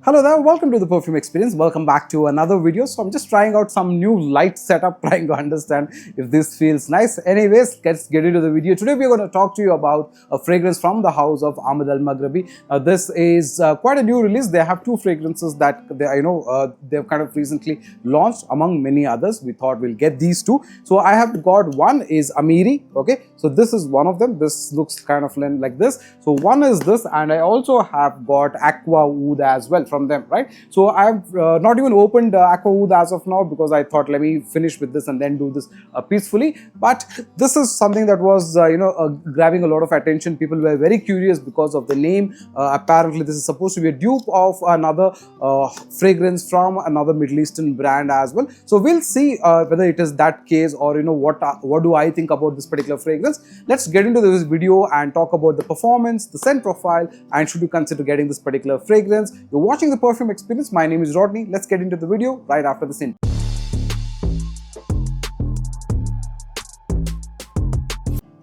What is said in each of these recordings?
Hello there, welcome to the Perfume Experience. Welcome back to another video. So I'm just trying out some new light setup, trying to understand if this feels nice. Anyways, let's get into the video. Today we're going to talk to you about a fragrance from the house of Ahmed Al Maghribi. This is quite a new release. They have two fragrances that they've kind of recently launched among many others. We thought we'll get these two. So I have got one is Amiri. Okay, so this is one of them. This looks kind of like this. So one is this, and I also have got Aqua Oud as well from them, right? So I've not even opened Aqua Oud as of now because I thought let me finish with this and then do this peacefully. But this is something that was grabbing a lot of attention. People were very curious because of the name. Apparently this is supposed to be a dupe of another fragrance from another Middle Eastern brand as well. So we'll see whether it is that case or what do I think about this particular fragrance. Let's get into this video and talk about the performance, the scent profile, and should you consider getting this particular fragrance. You're watching the Perfume Experience. My name is Rodney. Let's get into the video right after this intro.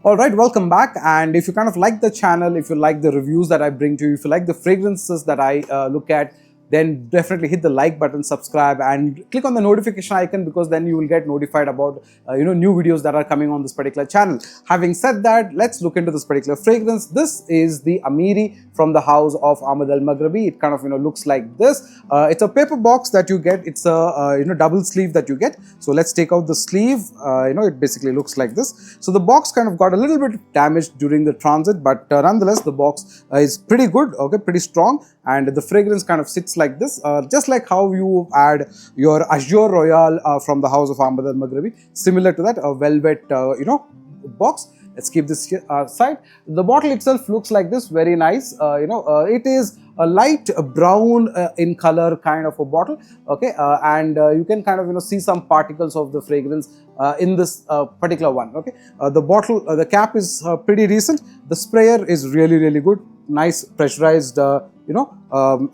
Alright, welcome back, and if you kind of like the channel, if you like the reviews that I bring to you, if you like the fragrances that I look at, then definitely hit the like button, subscribe, and click on the notification icon because then you will get notified about new videos that are coming on this particular channel. Having said that, let's look into this particular fragrance. This is the Amiri from the house of Ahmed Al Maghribi. It kind of looks like this. It's a paper box that you get. It's a double sleeve that you get. So let's take out the sleeve. It basically looks like this. So the box kind of got a little bit damaged during the transit, but nonetheless the box is pretty good. Okay, pretty strong, and the fragrance kind of sits like this, just like how you add your Azure Royale from the house of Ahmed Al Maghribi, similar to that, a velvet box. Let's keep this aside. The bottle itself looks like this, very nice. It is a light brown in color kind of a bottle, okay, and you can kind of see some particles of the fragrance in this particular one. Okay, the bottle, the cap is pretty recent. The sprayer is really good, nice pressurized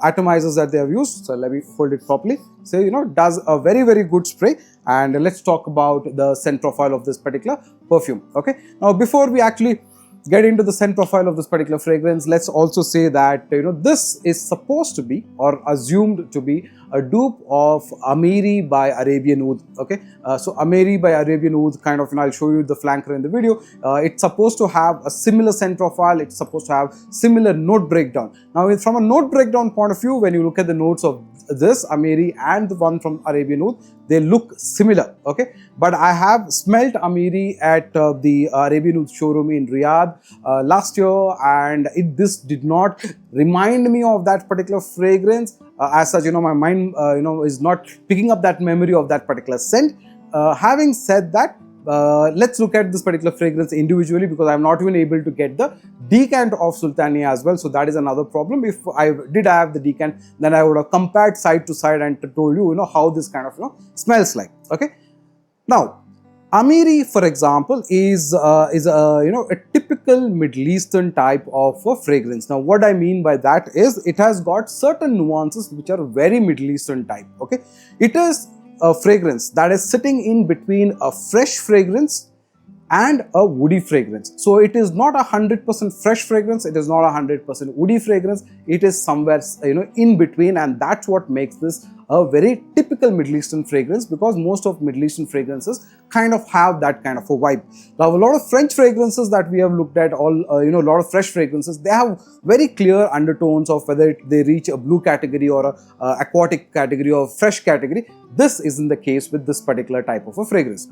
atomizers that they have used. So let me hold it properly. So does a very good spray. And let's talk about the scent profile of this particular perfume. Okay, now before we actually get into the scent profile of this particular fragrance, let's also say that this is supposed to be or assumed to be a dupe of Amiri by Arabian Oud. Okay, so Amiri by Arabian Oud, kind of, I'll show you the flanker in the video. It's supposed to have a similar scent profile. It's supposed to have similar note breakdown. Now, from a note breakdown point of view, when you look at the notes of this Amiri and the one from Arabian Oud, they look similar. Okay, but I have smelt Amiri at the Arabian Oud showroom in Riyadh last year, and this did not remind me of that particular fragrance. As such, my mind is not picking up that memory of that particular scent. Having said that, let's look at this particular fragrance individually because I'm not even able to get the decant of Sultania as well. So that is another problem. If I did have the decant, then I would have compared side to side and told you, how this kind of smells like. Okay. Now, Amiri, for example, is a typical Middle Eastern type of a fragrance. Now, what I mean by that is it has got certain nuances which are very Middle Eastern type. Okay, it is a fragrance that is sitting in between a fresh fragrance and a woody fragrance. So it is not 100% fresh fragrance. It is not 100% woody fragrance. It is somewhere in between, and that's what makes this a very typical Middle Eastern fragrance, because most of Middle Eastern fragrances kind of have that kind of a vibe. Now, a lot of French fragrances that we have looked at, a lot of fresh fragrances, they have very clear undertones of whether they reach a blue category or a aquatic category or fresh category. This isn't the case with this particular type of a fragrance.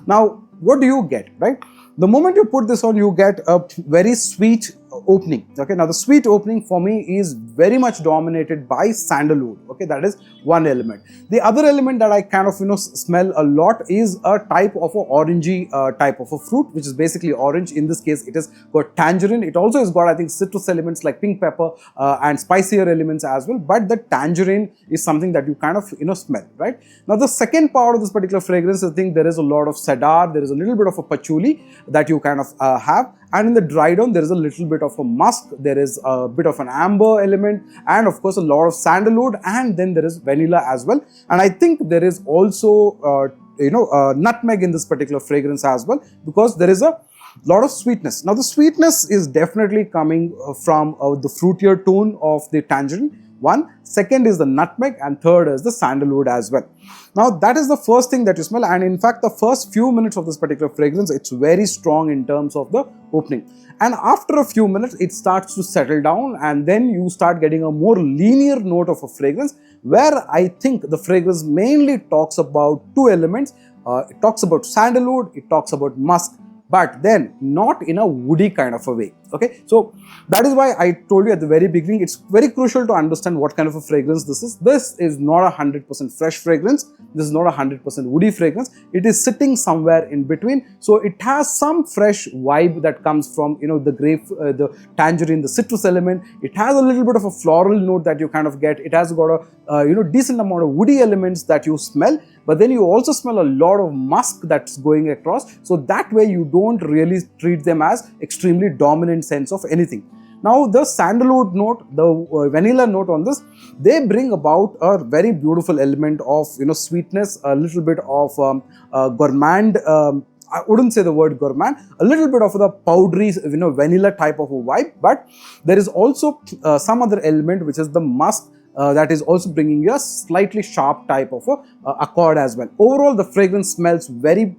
Now, what do you get, right? The moment you put this on, you get a very sweet opening. Okay, now the sweet opening for me is very much dominated by sandalwood. Okay, that is one element. The other element that I kind of smell a lot is a type of a orangey type of a fruit, which is basically orange. In this case, it has got tangerine. It also has got, I think, citrus elements like pink pepper and spicier elements as well. But the tangerine is something that you kind of smell, right? Now, the second part of this particular fragrance, I think there is a lot of cedar. There is a little bit of a patchouli that you kind of have. And in the dry down, there is a little bit of a musk, there is a bit of an amber element, and of course a lot of sandalwood, and then there is vanilla as well. And I think there is also nutmeg in this particular fragrance as well, because there is a lot of sweetness. Now the sweetness is definitely coming from the fruitier tone of the tangerine, one. Second is the nutmeg, and third is the sandalwood as well. Now that is the first thing that you smell, and in fact the first few minutes of this particular fragrance, it's very strong in terms of the opening. And after a few minutes, it starts to settle down, and then you start getting a more linear note of a fragrance, where I think the fragrance mainly talks about two elements. It talks about sandalwood, it talks about musk, but then not in a woody kind of a way. Okay, so that is why I told you at the very beginning, it's very crucial to understand what kind of a fragrance this is. This is not a 100% fresh fragrance. This is not a 100% woody fragrance. It is sitting somewhere in between. So it has some fresh vibe that comes from, the grape, the tangerine, the citrus element. It has a little bit of a floral note that you kind of get. It has got a decent amount of woody elements that you smell, but then you also smell a lot of musk that's going across. So that way you don't really treat them as extremely dominant sense of anything. Now the sandalwood note, the vanilla note on this, they bring about a very beautiful element of sweetness, a little bit of gourmand. I wouldn't say the word gourmand, a little bit of the powdery, vanilla type of a vibe, but there is also some other element which is the musk. That is also bringing you a slightly sharp type of a accord as well. Overall, the fragrance smells very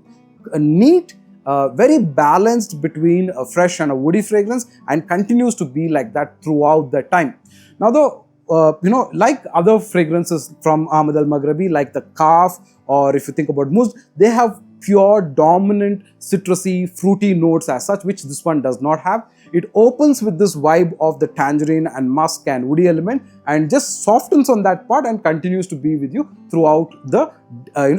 neat, very balanced between a fresh and a woody fragrance, and continues to be like that throughout the time. Now, like other fragrances from Ahmed Al Maghribi, like the Kaf, or if you think about Mousse, they have pure dominant citrusy fruity notes as such, which this one does not have. It opens with this vibe of the tangerine and musk and woody element, and just softens on that part and continues to be with you throughout the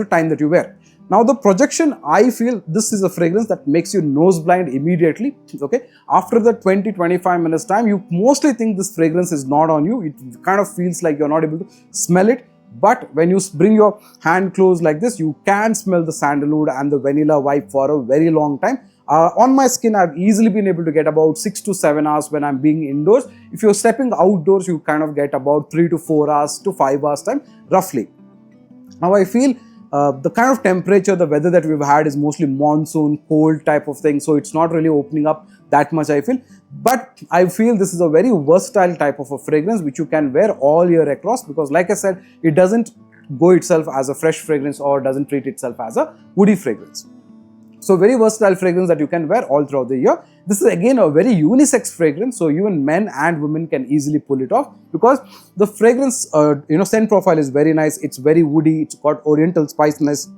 time that you wear. Now the projection, I feel this is a fragrance that makes you nose blind immediately. Okay, after the 20-25 minutes time, you mostly think this fragrance is not on you. It kind of feels like you're not able to smell it. But when you bring your hand close like this, you can smell the sandalwood and the vanilla vibe for a very long time. On my skin, I've easily been able to get about 6 to 7 hours when I'm being indoors. If you're stepping outdoors, you kind of get about 3 to 4 hours to 5 hours time, roughly. Now I feel the kind of temperature, the weather that we've had is mostly monsoon, cold type of thing. So it's not really opening up that much, I feel. But I feel this is a very versatile type of a fragrance which you can wear all year across, because like I said, it doesn't go itself as a fresh fragrance or doesn't treat itself as a woody fragrance. So very versatile fragrance that you can wear all throughout the year. This is again a very unisex fragrance, so even men and women can easily pull it off, because the fragrance scent profile is very nice. It's very woody, it's got oriental spiciness,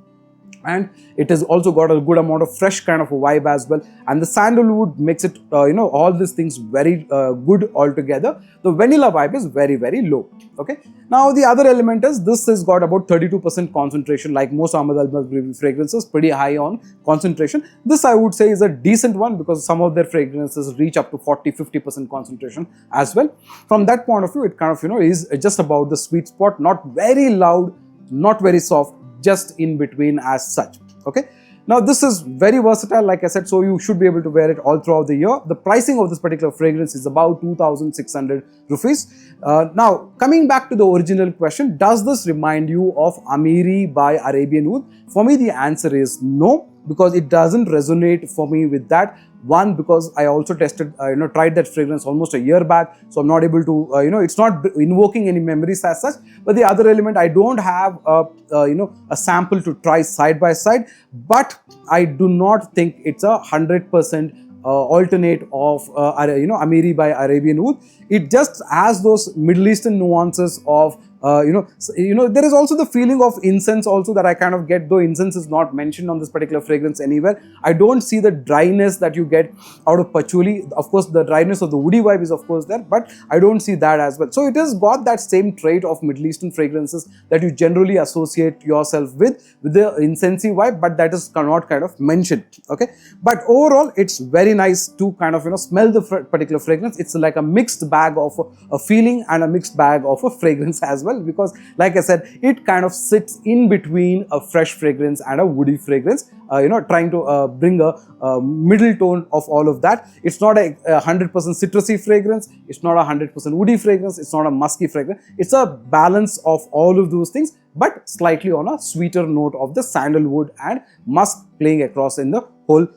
and it has also got a good amount of fresh kind of a vibe as well. And the sandalwood makes it all these things very good altogether. The vanilla vibe is very, very low. Okay, now the other element is this has got about 32% concentration, like most Ahmed Al Maghribi fragrances, pretty high on concentration. This I would say is a decent one, because some of their fragrances reach up to 40-50% concentration as well. From that point of view, it kind of is just about the sweet spot, not very loud, not very soft, just in between as such. Okay, now this is very versatile, like I said, so you should be able to wear it all throughout the year. The pricing of this particular fragrance is about 2,600 rupees. Now coming back to the original question, does this remind you of Amiri by Arabian Oud? For me, the answer is no, because it doesn't resonate for me with that. One, because I also tested, tried that fragrance almost a year back, so I'm not able to, it's not invoking any memories as such. But the other element, I don't have a sample to try side by side, but I do not think it's a 100% alternate of Amiri by Arabian Oud. It just has those Middle Eastern nuances of there is also the feeling of incense also that I kind of get, though incense is not mentioned on this particular fragrance anywhere. I don't see the dryness that you get out of patchouli. Of course, the dryness of the woody vibe is of course there, but I don't see that as well. So it has got that same trait of Middle Eastern fragrances that you generally associate yourself with the incensey vibe, but that is not kind of mentioned. Okay, but overall, it's very nice to kind of smell the particular fragrance. It's like a mixed bag of a feeling and a mixed bag of a fragrance as well, because like I said, it kind of sits in between a fresh fragrance and a woody fragrance, trying to bring a middle tone of all of that. It's not a 100% citrusy fragrance, it's not a 100% woody fragrance, it's not a musky fragrance. It's a balance of all of those things, but slightly on a sweeter note of the sandalwood and musk playing across in the whole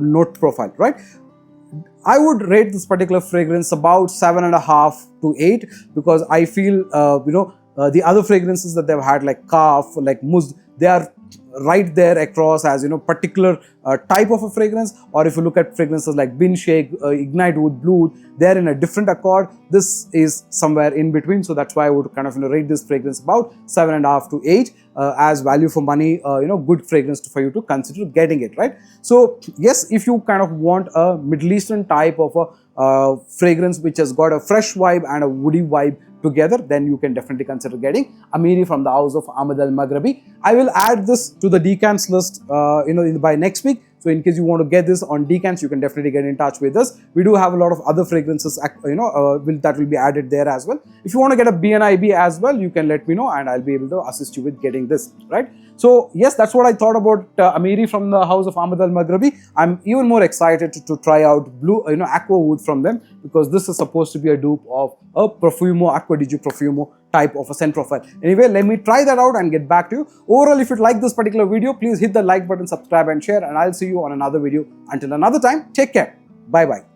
note profile, right? I would rate this particular fragrance about 7.5 to 8 because I feel, the other fragrances that they've had like Kaf, like Muzd, they are right there across as, particular type of a fragrance. Or if you look at fragrances like Bin Sheikh, Ignite Wood, Blue, they're in a different accord. This is somewhere in between. So that's why I would kind of rate this fragrance about 7.5 to 8 as value for money, good fragrance for you to consider getting it, right? So yes, if you kind of want a Middle Eastern type of a fragrance which has got a fresh vibe and a woody vibe together, then you can definitely consider getting Amiri from the house of Ahmed Al Maghribi. I will add this to the decants list, by next week. So in case you want to get this on decants, you can definitely get in touch with us. We do have a lot of other fragrances, that will be added there as well. If you want to get a BNIB as well, you can let me know and I'll be able to assist you with getting this, right? So yes, that's what I thought about Amiri from the house of Ahmed Al Maghribi. I'm even more excited to try out Aqua Wood from them, because this is supposed to be a dupe of a Perfumo, Aqua di Profumo type of a scent profile. Anyway, let me try that out and get back to you. Overall, if you like this particular video, please hit the like button, subscribe and share, and I'll see you on another video. Until another time, take care. Bye bye.